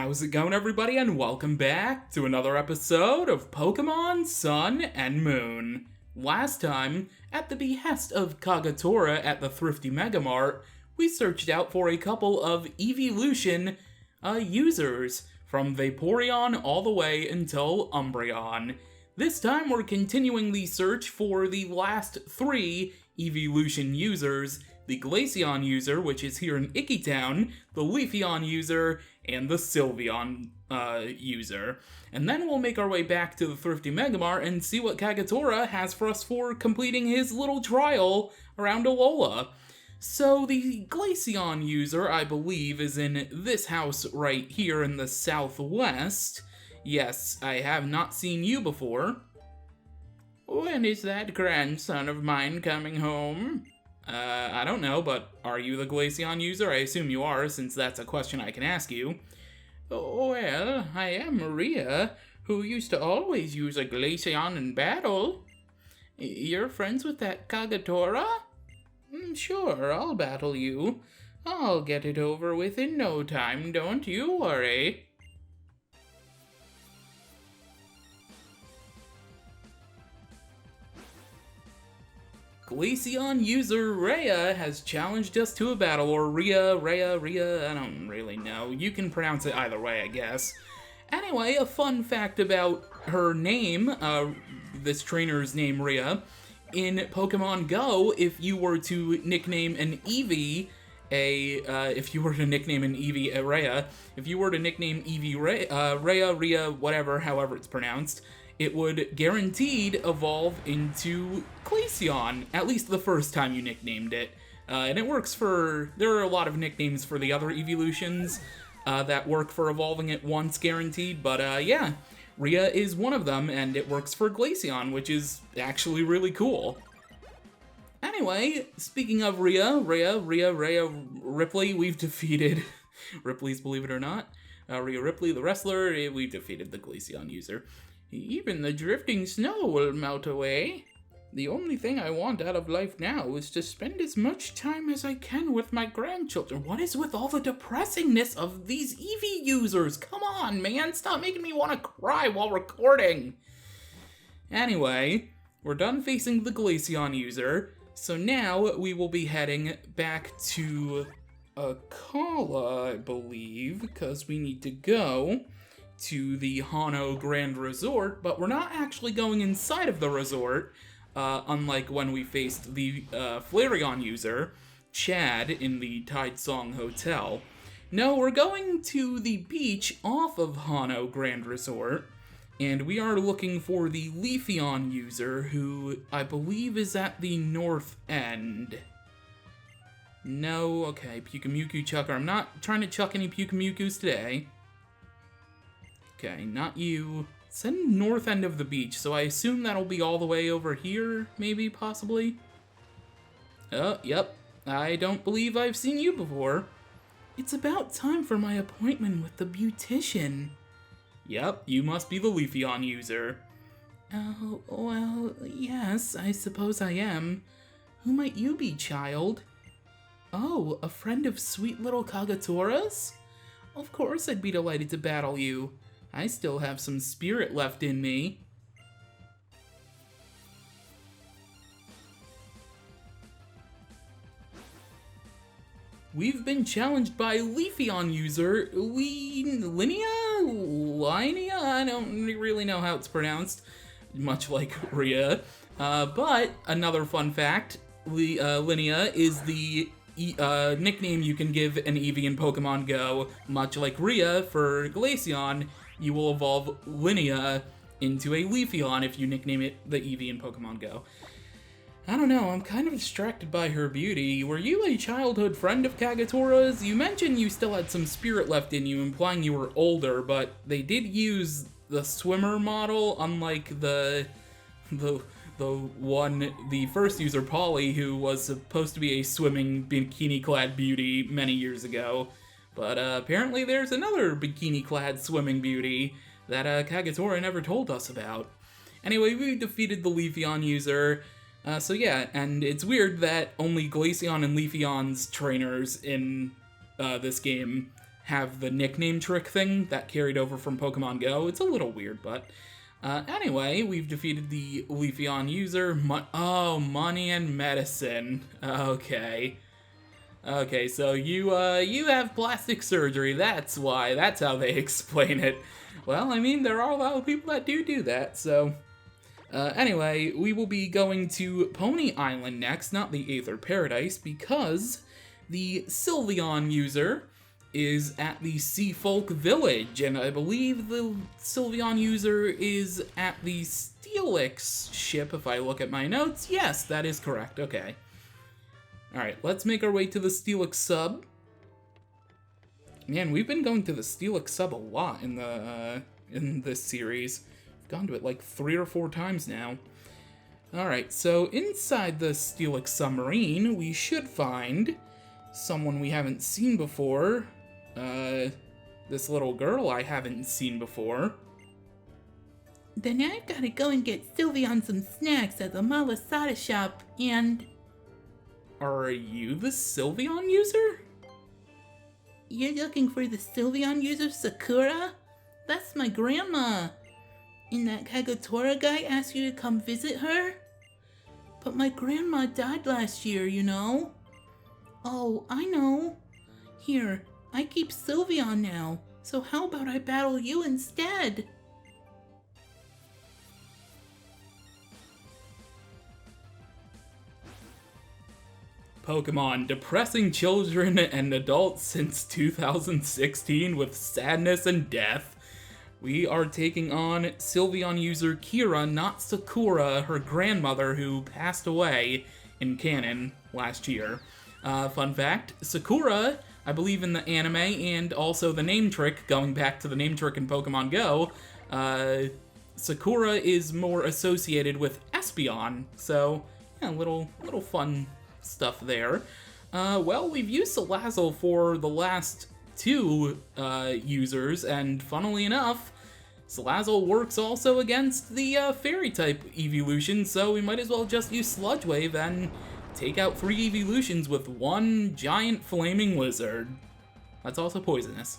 How's it going, everybody, and welcome back to another episode of Pokémon Sun and Moon. Last time, at the behest of Kagetora at the Thrifty Megamart, we searched out for a couple of Eeveelution users, from Vaporeon all the way until Umbreon. This time, we're continuing the search for the last three Eeveelution users: the Glaceon User, which is here in Icky Town, the Leafeon User, and the Sylveon User. And then we'll make our way back to the Thrifty Megamart and see what Kagetora has for us for completing his little trial around Alola. So the Glaceon User, I believe, is in this house right here in the southwest. Yes, I have not seen you before. When is that grandson of mine coming home? I don't know, but are you the Glaceon User? I assume you are, since that's a question I can ask you. Well, I am Maria, who used to always use a Glaceon in battle. You're friends with that Kagetora? Sure, I'll battle you. I'll get it over with in no time, don't you worry. Glaceon User Rhea has challenged us to a battle, or Rhea, I don't really know. You can pronounce it either way, I guess. Anyway, a fun fact about her name, this trainer's name, Rhea. In Pokemon Go, if you were to nickname an Eevee Rhea, if you were to nickname Eevee Rhea, whatever, however it's pronounced, it would guaranteed evolve into Glaceon, at least the first time you nicknamed it. And it works for, there are a lot of nicknames for the other Eeveelutions that work for evolving it once guaranteed, but yeah, Rhea is one of them, and it works for Glaceon, which is actually really cool. Anyway, speaking of Rhea, Ripley, we've defeated Ripley's Believe It or Not. Rhea Ripley, the wrestler, we've defeated the Glaceon User. Even the drifting snow will melt away. The only thing I want out of life now is to spend as much time as I can with my grandchildren. What is with all the depressingness of these Eevee users? Come on, man, stop making me want to cry while recording. Anyway, we're done facing the Glaceon User, so now we will be heading back to Akala, I believe, because we need to go to the Hano Grand Resort, but we're not actually going inside of the resort, unlike when we faced the Flareon User, Chad, in the Tidesong Hotel. No, we're going to the beach off of Hano Grand Resort, and we are looking for the Leafeon User, who I believe is at the north end. No, okay, Pyukumuku Chucker. I'm not trying to chuck any Pyukumukus today. Okay, not you. It's in north end of the beach, so I assume that'll be all the way over here, maybe, possibly? Oh, yep. I don't believe I've seen you before. It's about time for my appointment with the beautician. Yep, you must be the Leafeon User. Oh, well, yes, I suppose I am. Who might you be, child? Oh, a friend of sweet little Kagetora's? Of course I'd be delighted to battle you. I still have some spirit left in me. We've been challenged by Leafeon User Linnea? I don't really know how it's pronounced, much like Rhea. But another fun fact, Linnea is the nickname you can give an Eevee in Pokemon Go. Much like Rhea for Glaceon, you will evolve Linnea into a Leafeon if you nickname it the Eevee in Pokemon Go. I don't know, I'm kind of distracted by her beauty. Were you a childhood friend of Kagetora's? You mentioned you still had some spirit left in you, implying you were older, but they did use the swimmer model, unlike the first user, Polly, who was supposed to be a swimming bikini-clad beauty many years ago. But apparently there's another bikini-clad swimming beauty that Kagetora never told us about. Anyway, we defeated the Leafeon User. So yeah, and it's weird that only Glaceon and Leafeon's trainers in this game have the nickname trick thing that carried over from Pokemon Go. It's a little weird, but anyway, we've defeated the Leafeon User. Money and medicine. Okay. Okay, so you have plastic surgery. That's why. That's how they explain it. Well, I mean, there are a lot of people that do that, so... anyway, we will be going to Pony Island next, not the Aether Paradise, because the Sylveon User is at the Seafolk Village, and I believe the Sylveon User is at the Steelix ship, if I look at my notes. Yes, that is correct. Okay. Alright, let's make our way to the Steelix sub. Man, we've been going to the Steelix sub a lot in this series. I've gone to it like 3 or 4 times now. Alright, so inside the Steelix submarine, we should find someone we haven't seen before. This little girl I haven't seen before. Then I've gotta go and get Sylveon some snacks at the Malasada shop, and... Are you the Sylveon User? You're looking for the Sylveon User Sakura? That's my grandma. And that Kagetora guy asked you to come visit her? But my grandma died last year, you know? Oh, I know. Here, I keep Sylveon now, so how about I battle you instead? Pokemon depressing children and adults since 2016 with sadness and death. We are taking on Sylveon User Kira, not Sakura, her grandmother who passed away in canon last year. Fun fact, Sakura, I believe in the anime and also the name trick, going back to the name trick in Pokemon Go, Sakura is more associated with Espeon, so yeah, little fun stuff there. Well, we've used Salazzle for the last 2 users, and funnily enough, Salazzle works also against the Fairy-type Eeveelution, so we might as well just use Sludge Wave and take out 3 Eeveelutions with 1 giant flaming lizard. That's also poisonous.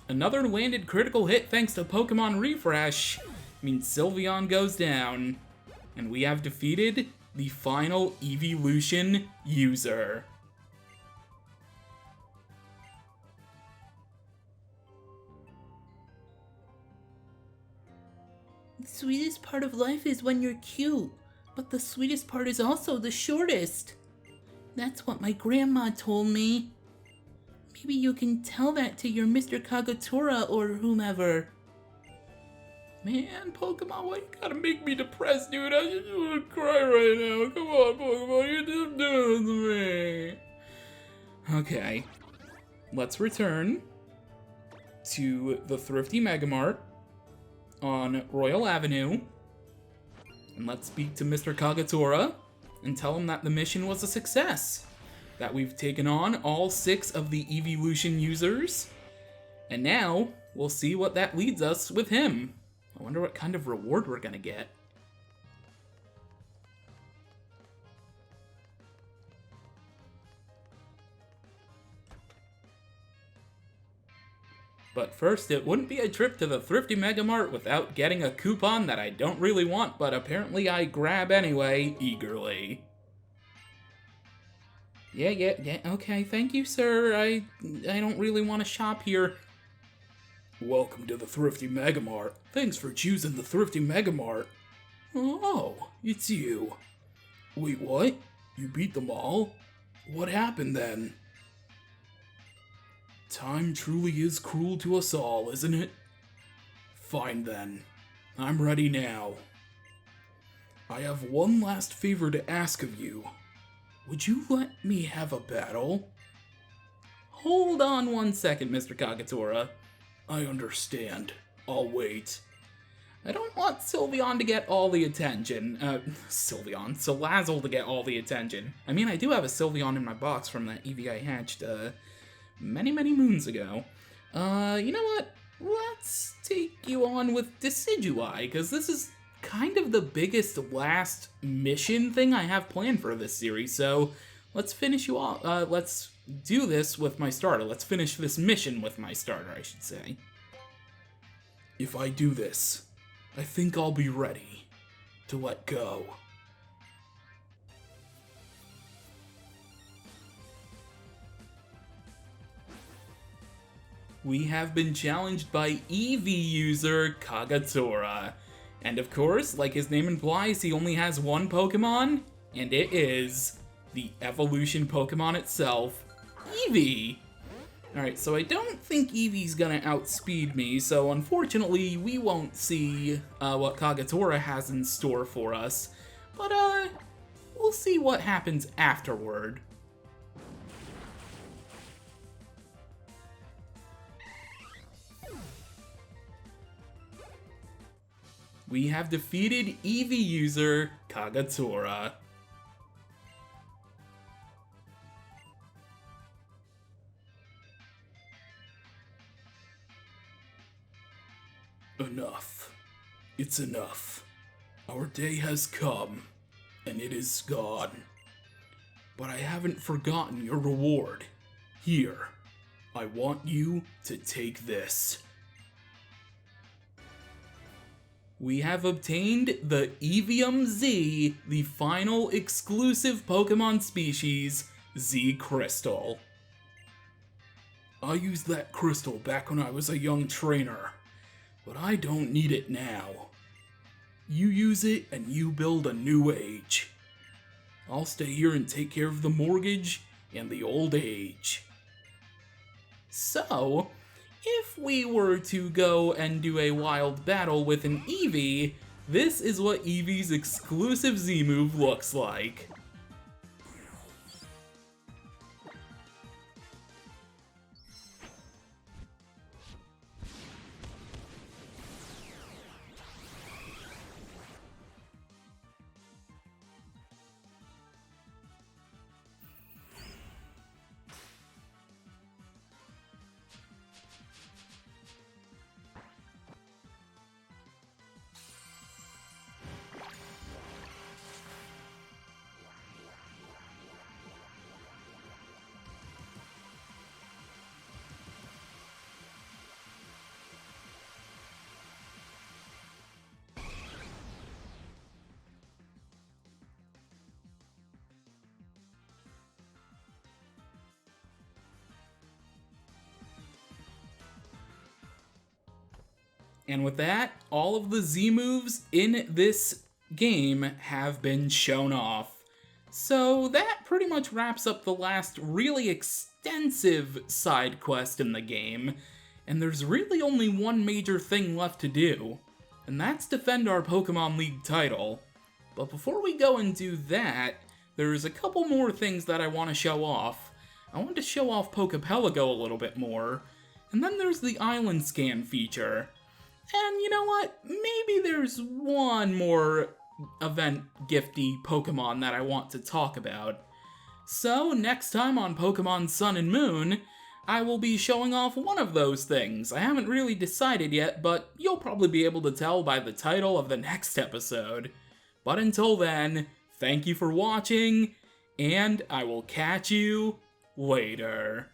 Another landed critical hit thanks to Pokemon Refresh means Sylveon goes down, and we have defeated the final Eeveelution user. The sweetest part of life is when you're cute, but the sweetest part is also the shortest. That's what my grandma told me. Maybe you can tell that to your Mr. Kagetora or whomever. Man, Pokemon, why you gotta make me depressed, dude? I just wanna cry right now. Come on, Pokemon, you're just doing this to me. Okay, let's return to the Thrifty Megamart on Royal Avenue, and let's speak to Mr. Kagetora and tell him that the mission was a success, that we've taken on all 6 of the Eeveelution users, and now we'll see what that leads us with him. I wonder what kind of reward we're gonna get. But first, it wouldn't be a trip to the Thrifty Megamart without getting a coupon that I don't really want, but apparently I grab anyway, eagerly. Yeah, okay, thank you, sir. I don't really want to shop here. Welcome to the Thrifty Megamart. Thanks for choosing the Thrifty Megamart. Oh, it's you. Wait, what? You beat them all? What happened then? Time truly is cruel to us all, isn't it? Fine then. I'm ready now. I have one last favor to ask of you. Would you let me have a battle? Hold on one second, Mr. Kagetora. I understand. I'll wait. I don't want Sylveon to get all the attention. Salazzle to get all the attention. I mean, I do have a Sylveon in my box from that Eevee I hatched, many moons ago. You know what? Let's take you on with Decidueye, because this is kind of the biggest last mission thing I have planned for this series, so let's finish you off. Let's do this with my starter. Let's finish this mission with my starter, I should say. If I do this, I think I'll be ready to let go. We have been challenged by Eevee User Kagetora. And of course, like his name implies, he only has one Pokemon, and it is the evolution Pokemon itself, Eevee. Alright, so I don't think Eevee's gonna outspeed me, so unfortunately we won't see what Kagetora has in store for us. But we'll see what happens afterward. We have defeated Eevee User Kagetora. Enough. It's enough. Our day has come, and it is gone. But I haven't forgotten your reward. Here, I want you to take this. We have obtained the Eeveelution Z, the final exclusive Pokemon species, Z Crystal. I used that crystal back when I was a young trainer, but I don't need it now. You use it and you build a new age. I'll stay here and take care of the mortgage and the old age. So, if we were to go and do a wild battle with an Eevee, this is what Eevee's exclusive Z move looks like. And with that, all of the Z moves in this game have been shown off. So that pretty much wraps up the last really extensive side quest in the game, and there's really only one major thing left to do, and that's defend our Pokemon League title. But before we go and do that, there's a couple more things that I want to show off. I want to show off Pokepelago a little bit more, and then there's the Island Scan feature. And you know what? Maybe there's one more event gifty Pokemon that I want to talk about. So next time on Pokemon Sun and Moon, I will be showing off one of those things. I haven't really decided yet, but you'll probably be able to tell by the title of the next episode. But until then, thank you for watching, and I will catch you later.